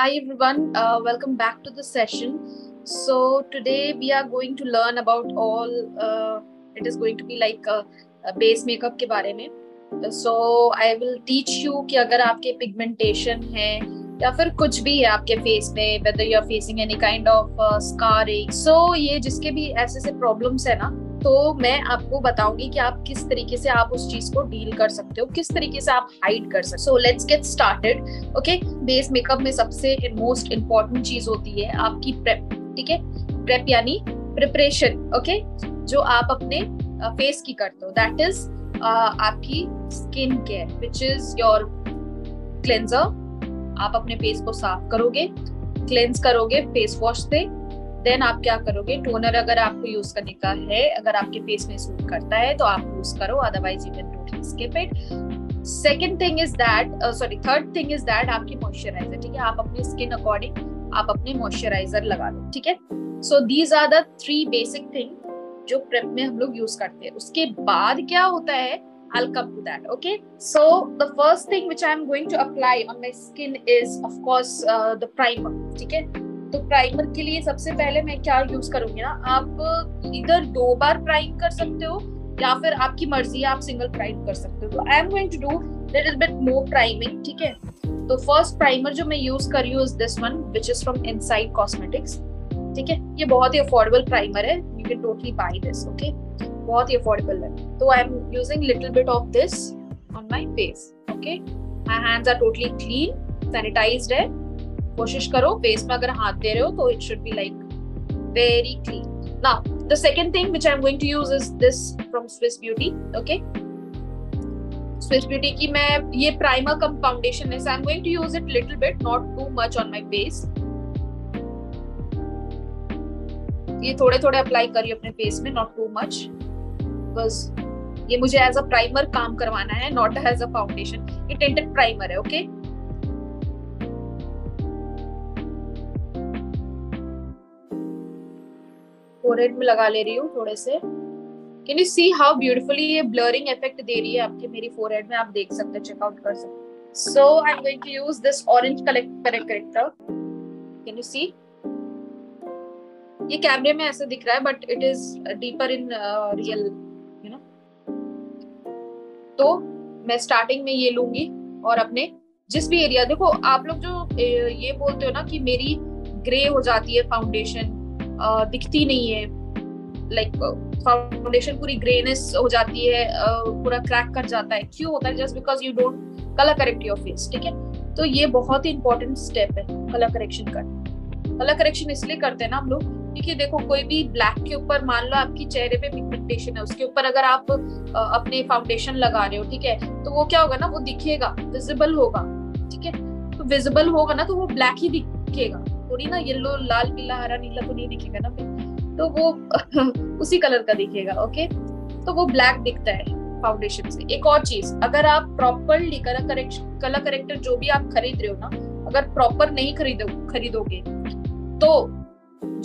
Hi everyone, welcome back to the session. So today we are going to learn about all. It is going to be like a base makeup के बारे में. So I will teach you कि अगर आपके pigmentation है या फिर कुछ भी है आपके फेस में, whether you are facing any kind of scarring. So ये जिसके भी ऐसे problems है ना, तो मैं आपको बताऊंगी कि आप किस तरीके से आप उस चीज को डील कर सकते हो, किस तरीके से आप हाइड कर सकते हो. So let's get started. Okay, base makeup में सबसे मोस्ट इम्पोर्टेंट चीज होती है आपकी प्रेप. ठीक है, प्रेप यानी प्रिपरेशन. ओके, जो आप अपने फेस की करते हो, दैट इज आपकी skin care, which is your cleanser. आप अपने फेस को साफ करोगे, क्लेंस करोगे फेस वॉश से. देन आप क्या करोगे, टोनर अगर आपको यूज करने का है, अगर आपके फेस में सूट करता है तो आप यूज करो, otherwise you can totally skip it. Second thing is that, third thing is that आपकी मॉइस्चराइजर. ठीक है, आप अपने स्किन अकॉर्डिंग आप अपने मॉइस्चराइजर लगा लो. ठीक है, so these are the 3 basic thing जो प्रेप में हम लोग यूज करते हैं. उसके बाद क्या होता है, I'll come to that. Okay, so the first thing which I am going to apply on my skin is of course the primer. ठीक है, तो प्राइमर के लिए सबसे पहले मैं क्या यूज करूंगी ना, आप इधर 2 बार प्राइम कर सकते हो या फिर आपकी मर्जी है, आप सिंगल प्राइम कर सकते हो. तो I am going to do little bit more priming. ठीक है, तो फर्स्ट प्राइमर जो मैं यूज कर रही हूँ is this one, which is from Insight cosmetics. ठीक है, ये बहुत ही अफोर्डेबल प्राइमर है, you can totally buy this. Okay, बहुत ही अफोर्डेबल है. तो I am using little bit of this on my face. Okay, my hands are totally clean, sanitized है. कोशिश करो फेस में अगर हाथ दे रहे हो तो it should be like very clean. Now the second thing which I am going to use is this from Swiss Beauty. Okay, Swiss Beauty की मैं ये प्राइमर कम फाउंडेशन है, so I am going to use it little bit, not too much on my face. ये थोड़े थोड़े apply करिए अपने face में, नॉट टू मच, बिकॉज ये मुझे एज अ प्राइमर काम करवाना है, नॉट एज अ फाउंडेशन. ये टिंटेड प्राइमर है. ओके, फोरहेड में लगा ले रही हूँ थोड़े से. Can you see how beautifully ये ब्लरिंग इफेक्ट दे रही है आपके मेरी फोरहेड में, आप देख सकते हैं, चेकआउट कर सकते हैं. So I am going to use this orange corrector. Can you see, ये कैमरे में ऐसे दिख रहा है but it is deeper in real, you know. तो मैं स्टार्टिंग में ये लूंगी और अपने जिस भी एरिया, देखो आप लोग जो ये बोलते हो ना कि मेरी ग्रे हो जाती है फाउंडेशन, दिखती नहीं है, लाइक फाउंडेशन पूरी ग्रेनेस हो जाती है, पूरा क्रैक कर जाता है, क्यों होता है? Just because you don't colour correct your face. ठीक है, तो ये बहुत ही इंपॉर्टेंट स्टेप है कलर करेक्शन करना. कलर करेक्शन इसलिए करते हैं ना हम लोग, क्योंकि देखो कोई भी ब्लैक के ऊपर, मान लो आपकी चेहरे पे पिगमेंटेशन है, उसके ऊपर अगर आप अपने फाउंडेशन लगा रहे हो, ठीक है, तो वो क्या होगा ना, वो दिखेगा, विजिबल होगा. ठीक है, तो विजिबल होगा ना तो वो ब्लैक ही दिखेगा, थोड़ी ना येलो लाल पीला हरा नीला तो नहीं दिखेगा ना, तो वो उसी कलर का दिखेगा. ओके, तो वो ब्लैक दिखता है फाउंडेशन से. एक और चीज, अगर आप प्रॉपरली कलर करेक्टर जो भी आप खरीद रहे हो ना, अगर प्रॉपर नहीं खरीदोगे तो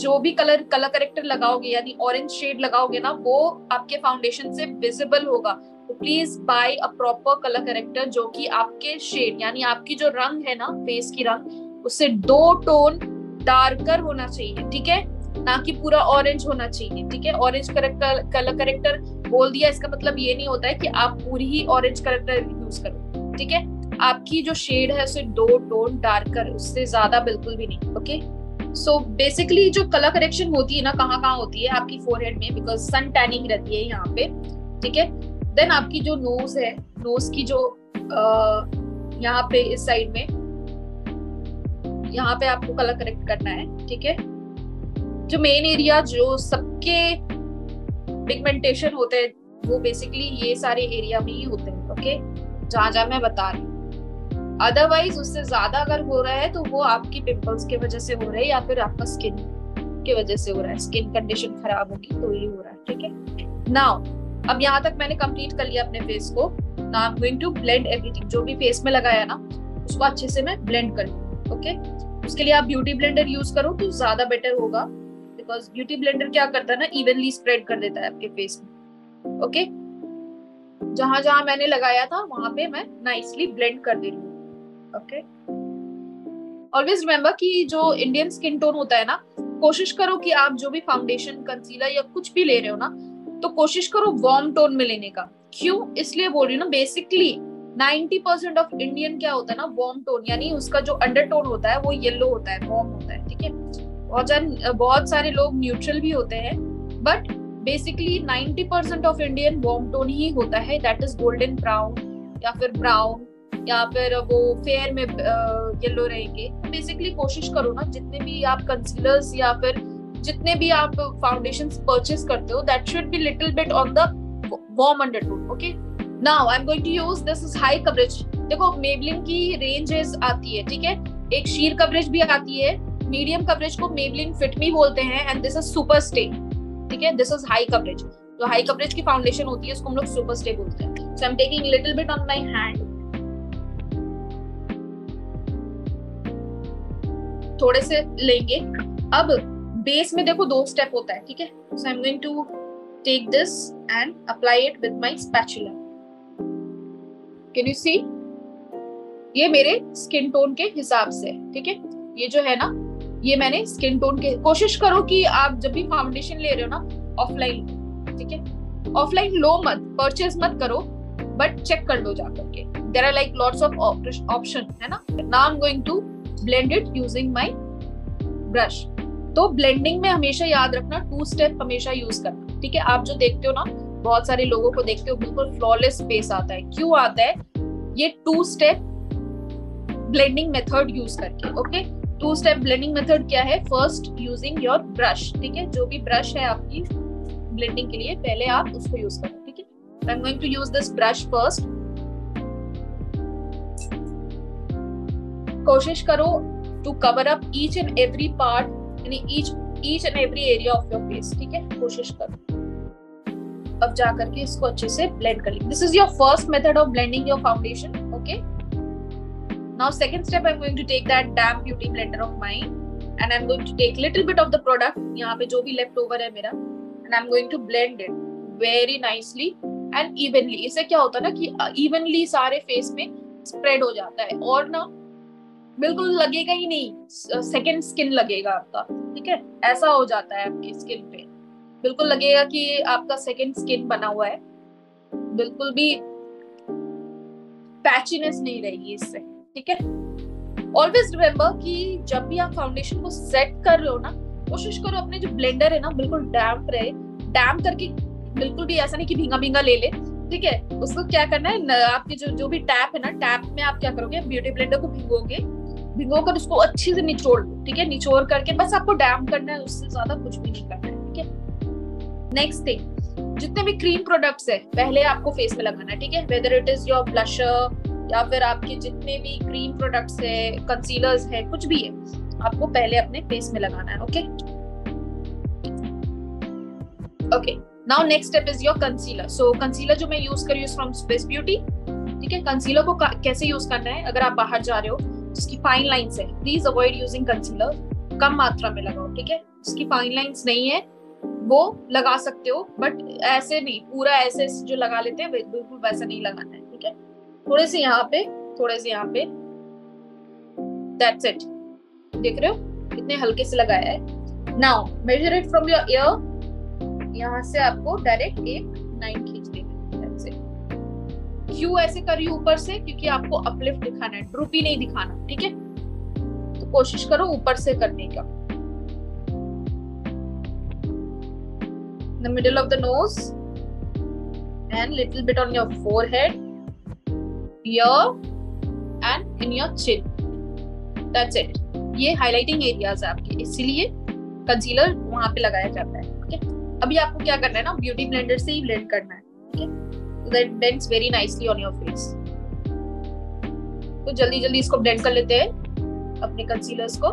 जो भी कलर करेक्टर लगाओगे, यानी ऑरेंज शेड लगाओगे ना, वो आपके फाउंडेशन से विजिबल होगा. तो please buy a proper colour corrector जो कि आपके शेड, यानी आपकी जो रंग है ना फेस की रंग, उससे 2 टोन डार्कर होना चाहिए. ठीक है, ना कि पूरा ऑरेंज होना चाहिए. ठीक है, ऑरेंज कलर करेक्टर बोल दिया, इसका मतलब ये नहीं होता है कि आप पूरी ही ऑरेंज करेक्टर यूज करो. ठीक है, आपकी जो शेड है उसे 2 टोन डार्कर, उससे ज्यादा बिल्कुल भी नहीं. ओके, सो बेसिकली जो कलर करेक्शन होती है ना, कहाँ कहाँ होती है, आपकी फोरहेड में, बिकॉज सन टैनिंग रहती है यहाँ पे. ठीक है, देन आपकी जो नोज है, नोज की जो यहाँ पे इस साइड में, यहाँ पे आपको कलर करेक्ट करना है. ठीक है, जो मेन एरिया जो सबके पिगमेंटेशन होते हैं वो बेसिकली ये सारे एरिया में ही होते हैं. ओके, जहां जहां मैं बता रही हूँ. अदरवाइज उससे ज्यादा अगर हो रहा है तो वो आपकी पिंपल्स की वजह से हो रहा है या फिर आपका स्किन की वजह से हो रहा है, स्किन कंडीशन खराब होगी तो ये हो रहा है. ठीक है, नाउ अब यहाँ तक मैंने कंप्लीट कर लिया अपने फेस को. Now I am going to blend everything, जो भी फेस में लगाया ना उसको अच्छे से मैं ब्लेंड कर लूँ. ओके, उसके लिए आप ब्यूटी ब्लेंडर यूज करो तो ज्यादा बेटर होगा, बिकॉज ब्यूटी ब्लेंडर क्या करता है ना, इवनली स्प्रेड कर देता है आपके फेस में. ओके, जहां जहां मैंने लगाया था वहां पे मैं नाइसली ब्लेंड कर दे रही हूँ. ओके, ऑलवेज रिमेम्बर कि जो इंडियन स्किन टोन होता है ना, कोशिश करो कि आप जो भी फाउंडेशन, कंसीलर या कुछ भी ले रहे हो ना, तो कोशिश करो वार्म टोन में लेने का। क्यों इसलिए बोल रही हूँ ना, बेसिकली 90% ऑफ इंडियन क्या होता है ना, वार्म टोन, यानी उसका जो अंडरटोन होता है वो येलो होता है, वार्म होता है, ठीक है। बहुत सारे लोग न्यूट्रल भी होते हैं, but basically 90% of Indian warm tone ही होता है, दैट इज गोल्डन ब्राउन या फिर ब्राउन या फिर वो फेयर में येलो रहेंगे। तो बेसिकली कोशिश करो ना, जितने भी आप कंसीलर्स या फिर जितने भी आप फाउंडेशंस परचेस करते हो, that should be little bit on the warm undertone. Okay, now I am going to use this is high coverage. देखो मेबलिन की रेंजेस आती है, ठीक है, एक शीर कवरेज भी आती है, मीडियम कवरेज को मेबलिन फिट मी बोलते हैं, and this is super stay, ठीक है। दिस इज हाई कवरेज, जो हाई कवरेज की फाउंडेशन होती है उसको हम लोग सुपर स्टे बोलते हैं। So I am taking little bit on my hand, थोड़े से लेंगे। अब बेस में देखो 2 स्टेप होता है, ठीक है। So I am going to take this and apply it with my spatula. Can you see, ये मेरे स्किन टोन के हिसाब से, ठीक है। ये जो है ना, ये मैंने स्किन टोन के, कोशिश करो कि आप जब भी फाउंडेशन ले रहे हो ना, ऑफलाइन, ठीक है, ऑफलाइन लो मत, परचेज मत करो, बट चेक कर लो जाकर के। There are like lots of option, है ना। Now I am going to blend it using my brush. तो ब्लेंडिंग में हमेशा याद रखना 2 स्टेप हमेशा यूज करना, ठीक है। आप जो देखते हो ना, बहुत सारे लोगों को देखते हो बिल्कुल फ्लॉलेस फेस आता है, क्यों आता है? ये 2 स्टेप ब्लेंडिंग मेथड यूज करके। ओके, 2 स्टेप ब्लेंडिंग मेथड क्या है? फर्स्ट यूजिंग योर ब्रश, ठीक है, जो भी ब्रश है आपकी ब्लेंडिंग के लिए, पहले आप उसको यूज करो, ठीक है। I am going to use this brush first. कोशिश करो to cover up each and every part, यानी each and every area of your face, ठीक है, कोशिश करो। अब जाकर के इसको अच्छे से ब्लेंड कर लीजिए। This is your first method of blending your foundation. Okay, now second step, I am going to take that damp beauty blender of mine and I am going to take little bit of the product, यहाँ पे जो भी left over है मेरा, and I am going to blend it very nicely and evenly. इससे क्या होता है ना कि इवनली सारे फेस में स्प्रेड हो जाता है, और ना बिल्कुल लगेगा ही नहीं, सेकंड स्किन लगेगा आपका, ठीक है। ऐसा हो जाता है आपकी स्किन पे, बिल्कुल लगेगा कि आपका सेकंड स्किन बना हुआ है, बिल्कुल भी पैचीनेस नहीं रहेगी इससे, ठीक है। ऑलवेज रिमेम्बर कि जब भी आप फाउंडेशन को सेट कर रहे हो ना, कोशिश करो अपने जो ब्लेंडर है ना बिल्कुल डैम्प रहे, डैम्प करके, बिल्कुल भी ऐसा नहीं कि भींगा भींगा ले ले, ठीक है। उसको क्या करना है, आपकी जो भी टैप है ना, टैप में आप क्या करोगे, ब्यूटी ब्लेंडर को भिगोकर उसको अच्छे से निचोड़ लो, ठीक है। निचोड़ करके बस आपको डैम्प करना है, उससे ज्यादा कुछ भी नहीं करना है, ठीक है। नेक्स्ट थिंग, जितने भी क्रीम प्रोडक्ट्स है पहले आपको फेस में लगाना है, ठीक है। Whether it is your blusher या फिर आपके जितने भी क्रीम प्रोडक्ट्स है, कंसीलर्स है, कुछ भी है, आपको पहले अपने फेस में लगाना है। Okay okay, now next step is your concealer. So concealer जो मैं यूज कर रही हूँ फ्रॉम स्विस ब्यूटी, ठीक है। कंसीलर को कैसे यूज करना है, अगर आप बाहर जा रहे हो जिसकी फाइन लाइंस है, प्लीज अवॉइड यूजिंग कंसीलर, कम मात्रा में लगाओ, ठीक है। जिसकी फाइन लाइंस नहीं है वो लगा सकते हो, बट ऐसे नहीं, पूरा ऐसे जो लगा लेते हैं बिल्कुल वैसा नहीं लगाना है, ठीक है। थोड़े से यहाँ पे, थोड़े से यहाँ पे, दैट्स इट। देख रहे हो कितने हल्के से लगाया है। Now measure it from your year, यहाँ से आपको डायरेक्ट एक 9 खींच देना है, दैट्स इट। क्यों ऐसे कर रही हूँ ऊपर से? क्योंकि आपको अपलिफ्ट दिखाना है, ड्रूपी नहीं दिखाना, ठीक है। तो कोशिश करो ऊपर से करने का। The middle of the nose and little bit on your forehead, ear and in your chin. That's it. ये हाइलाइटिंग एरियाज है आपके, इसीलिए कंसीलर वहां पे लगाया जाता है, ठीक है। अभी आपको क्या करना है ना, ब्यूटी ब्लेंडर से ही ब्लेंड करना है, ठीक है। So that blends very nicely on your face. तो जल्दी जल्दी इसको ब्लेंड कर लेते हैं अपने कंसीलर्स को।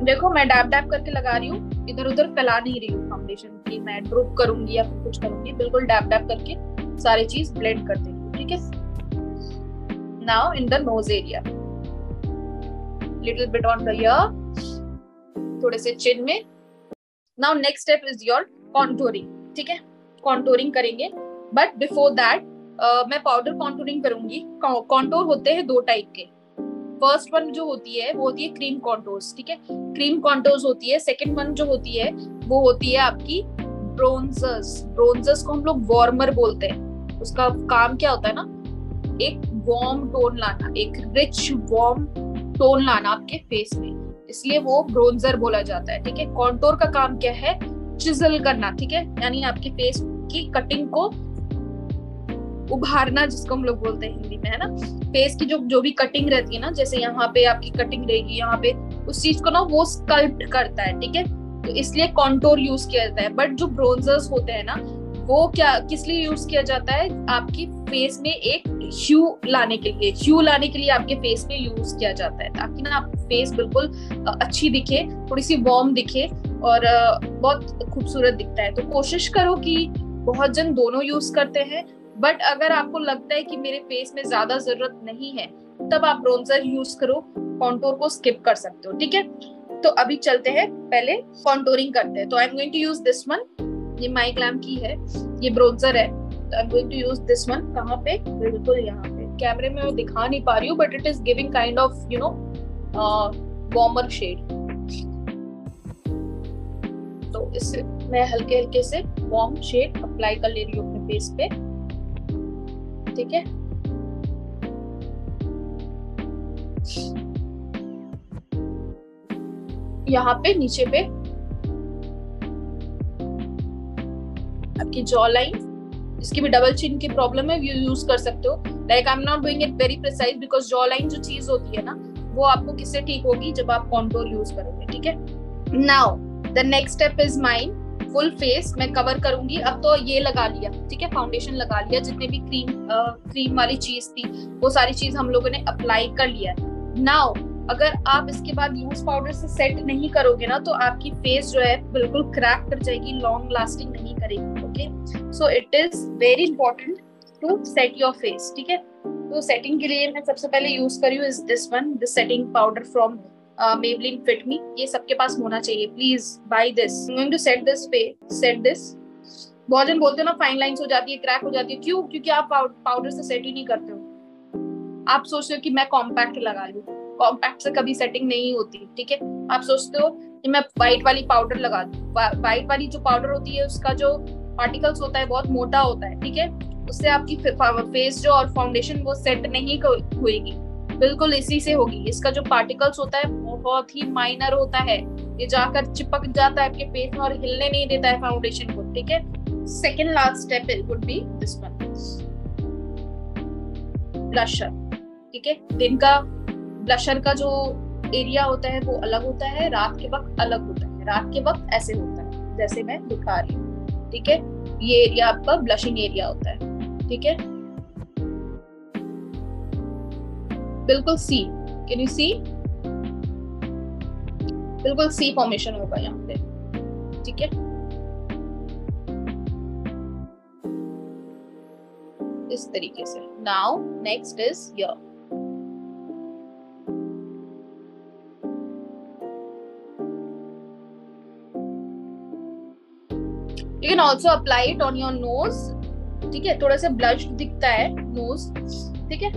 देखो मैं डैप डैप करके लगा रही हूँ, इधर उधर फैला नहीं रही हूँ फाउंडेशन की, मैं ड्रूप करूंगी या फिर कुछ करूंगी, बिल्कुल डैप डैप करके सारी चीज ब्लेंड कर देंगे, ठीक है। Now in the nose area, little bit on the year, थोड़े से चिन में। Now next step is your contouring, ठीक है। कॉन्टूरिंग करेंगे, बट बिफोर दैट मैं पाउडर कॉन्टूरिंग करूंगी। कॉन्टूर होते हैं 2 टाइप के। फर्स्ट वन जो होती है वो होती है क्रीम कॉन्टोर्स, ठीक है, क्रीम कॉन्टोर्स होती है। सेकंड वन जो होती है वो होती है आपकी ब्रोंजर्स। ब्रोंजर्स को हम लोग वार्मर बोलते हैं। उसका काम क्या होता है ना, एक वार्म टोन लाना, एक रिच वार्म टोन लाना आपके फेस में, इसलिए वो ब्रोंजर बोला जाता है, ठीक है। कॉन्टोर का काम क्या है, चिजल करना, ठीक है, यानी आपके फेस की कटिंग को उभारना, जिसको हम लोग बोलते हैं हिंदी में, है ना। फेस की जो जो भी कटिंग रहती है ना, जैसे यहाँ पे आपकी कटिंग रहेगी, यहाँ पे उस चीज को ना वो स्कल्प्ट करता है, ठीक है, तो इसलिए कॉन्टोर यूज किया जाता है। बट जो ब्रोंजर्स होते हैं ना, वो क्या किस लिए यूज किया जाता है, आपकी फेस में एक ह्यू लाने के लिए, ह्यू लाने के लिए आपके फेस में यूज किया जाता है, ताकि ना आप फेस बिल्कुल अच्छी दिखे, थोड़ी सी वार्म दिखे और बहुत खूबसूरत दिखता है। तो कोशिश करो कि, बहुत जन दोनों यूज करते हैं, बट अगर आपको लगता है कि मेरे फेस में ज्यादा जरूरत नहीं है, तब आप ब्रोंजर यूज करो, कॉन्टोर को स्किप कर सकते हो, ठीक है। तो अभी चलते हैं, पहले कॉन्टोरिंग करते हैं। तो I am going to use this one, ये माई ग्लैम की है, ये ब्रोंजर है, तो I am going to use this one. कहाँ पे, बिल्कुल यहाँ पे, कैमरे में मैं दिखा नहीं पा रही हूँ, but it is giving kind of you know warmer shade. तो इससे मैं हल्के हल्के से वार्म शेड अप्लाई कर ले रही हूँ अपने फेस पे, ठीक है। यहाँ पे नीचे पे आपकी जॉ लाइन, जिसकी भी डबल चिन की प्रॉब्लम है, यू यूज कर सकते हो। Like I am not doing it very precise, because jaw line जो चीज होती है ना, वो आपको किससे ठीक होगी, जब आप कॉन्टोर यूज करोगे, ठीक है। Now the next step is mine full face मैं कवर करूंगी। अब तो ये लगा लिया, ठीक है, फाउंडेशन लगा लिया, जितने भी क्रीम वाली चीज थी वो सारी चीज हम लोगों ने अप्लाई कर लिया। नाउ अगर आप इसके बाद लूज पाउडर से सेट नहीं करोगे ना, तो आपकी फेस जो है बिल्कुल क्रैक कर जाएगी, लॉन्ग लास्टिंग नहीं करेगी, okay. So it is very important to set your face, ठीक है। तो सेटिंग के लिए मैं सबसे पहले यूज कर रही हूँ is this one, this setting powder from Maybelline Fit Me। ये सबके पास होना चाहिए, please buy this. I'm going to set this। बहुत जन बोलते हो ना फाइन लाइंस हो जाती है, क्रैक हो जाती है, क्यों? क्योंकि आप पाउडर से सेट ही नहीं करते हो। आप सोचते हो कि मैं कॉम्पैक्ट लगा लूं, कॉम्पैक्ट से कभी सेटिंग नहीं होती, ठीक है। आप सोचते हो कि मैं व्हाइट वाली पाउडर लगा दूं, व्हाइट वाली जो पाउडर होती है उसका जो पार्टिकल्स होता है बहुत मोटा होता है, ठीक है, उससे आपकी फेस जो और फाउंडेशन वो सेट नहीं होएगी, बिल्कुल इसी से होगी। इसका जो पार्टिकल्स होता है बहुत ही माइनर होता है, ये जाकर चिपक जाता है आपके फेस में और हिलने नहीं देता है फाउंडेशन को, ठीक है। Second last step would be this one, blusher, ठीक है। दिन का ब्लशर का जो एरिया होता है वो अलग होता है, रात के वक्त अलग होता है। रात के वक्त ऐसे होता है जैसे मैं दिखा रही हूँ, ठीक है, ये एरिया आपका ब्लशिंग एरिया होता है, ठीक है, बिल्कुल सी, कैन यू सी, बिल्कुल सी फॉर्मेशन होगा यहाँ पे, ठीक है, इस तरीके से। Now next is here, you can also apply it on your nose, ठीक है, थोड़ा सा ब्लश दिखता है नोज, ठीक है,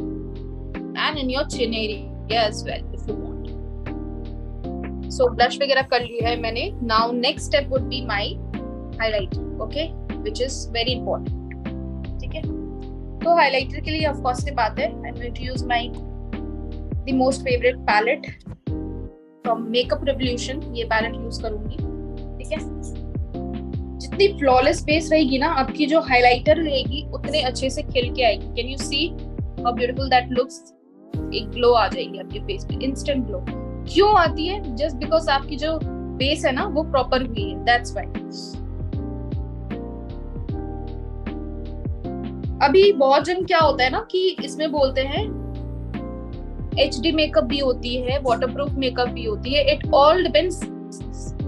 and in your chin area as well if you want. So blush वगैरह कर लिया है मैंने। Now next step would be my highlighter, okay, which is very important, ठीक है। तो highlighter के लिए of course से बात है, I'm going to use my the most favorite palette from Makeup Revolution, ये palette use करूंगी, ठीक है। जितनी flawless base रहेगी ना, आपकी जो highlighter रहेगी उतने अच्छे से खिल के आएगी। Can you see how beautiful that looks? एक ग्लो आ जाएगी आपके फेस पे, इंस्टेंट ग्लो। क्यों आती है? जस्ट बिकॉज आपकी जो बेस है ना वो प्रॉपर हुई है, दैट्स व्हाई। अभी बहुत जन क्या होता है ना कि इसमें बोलते हैं HD मेकअप भी होती है, वाटरप्रूफ मेकअप भी होती है, इट ऑल डिपेंड्स।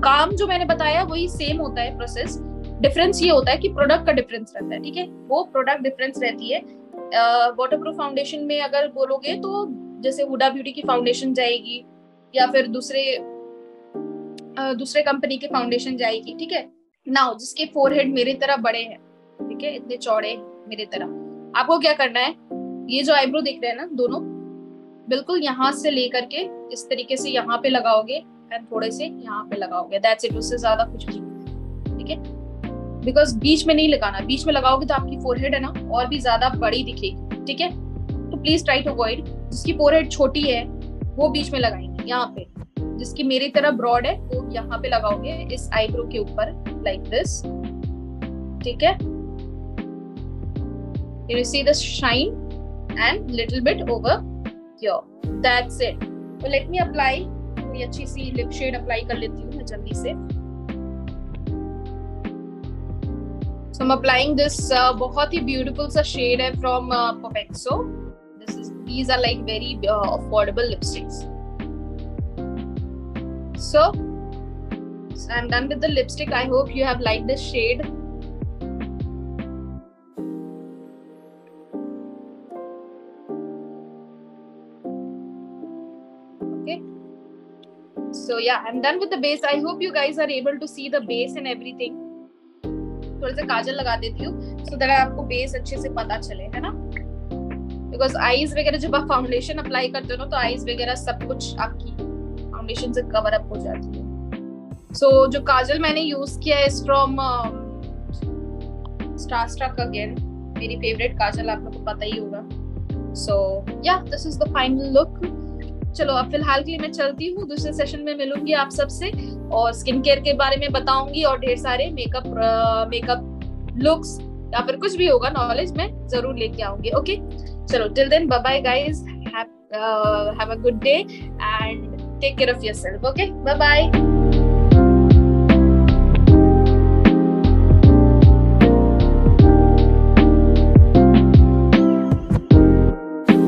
काम जो मैंने बताया वही सेम होता है प्रोसेस, डिफरेंस ये होता है कि प्रोडक्ट का डिफरेंस रहता है, ठीक है, वो प्रोडक्ट डिफरेंस रहती है। वाटरप्रूफ फाउंडेशन में अगर बोलोगे तो जैसे हुडा ब्यूटी की फाउंडेशन जाएगी या फिर दूसरे कंपनी के फाउंडेशन जाएगी, ठीक है। नाउ जिसके फोरहेड मेरे तरह बड़े हैं, ठीक है, इतने चौड़े मेरे तरह, आपको क्या करना है, ये जो आईब्रो दिख रहे हैं ना दोनों, बिल्कुल यहाँ से लेकर के इस तरीके से यहाँ पे लगाओगे एंड थोड़े से यहाँ पे लगाओगे, दैट्स इट, उससे ज्यादा कुछ भी, ठीक है। बिकॉज बीच में नहीं लगाना, बीच में लगाओगे तो आपकी फोरहेड है ना और भी ज्यादा बड़ी दिखेगी, ठीक है। तो प्लीज ट्राई टू अवॉइड, जिसकी फोरहेड छोटी है वो बीच में लगाएंगे यहाँ पे, जिसकी मेरी तरह ब्रॉड है वो यहाँ पे लगाओगे इस आईब्रो के ऊपर लाइक दिस, ठीक है। You see the shine and little bit over here. That's it. So let me apply. कोई अच्छी सी लिप शेड अप्लाई कर लेती हूँ मैं जल्दी से. So I'm applying this बहुत ही beautiful सा shade है from Perfexo. These are like very affordable lipsticks. So I'm done with the lipstick. I hope you have liked this shade. So yeah, I'm done with the base. I hope you guys are able to see the base and everything. थोड़ा सा काजल लगा देती हूँ so that आपको base अच्छे से पता चले, है ना? Because eyes वगैरह जब आप फाउंडेशन अप्लाई करते हो ना तो eyes वगैरह सब कुछ आपकी फाउंडेशन से कवर अप हो जाती है. So जो काजल मैंने यूज किया है is from Starstruck again. मेरी फेवरेट काजल, आप लोगों को पता ही होगा. So yeah, this is the final look. चलो अब फिलहाल के लिए मैं चलती हूँ, दूसरे सेशन में मिलूंगी आप सबसे और स्किन केयर के बारे में बताऊंगी और ढेर सारे मेकअप लुक्स या फिर कुछ भी होगा नॉलेज मैं जरूर लेके आऊंगी. ओके चलो, till then bye bye guys, have a good day and take care of yourself. Okay bye bye.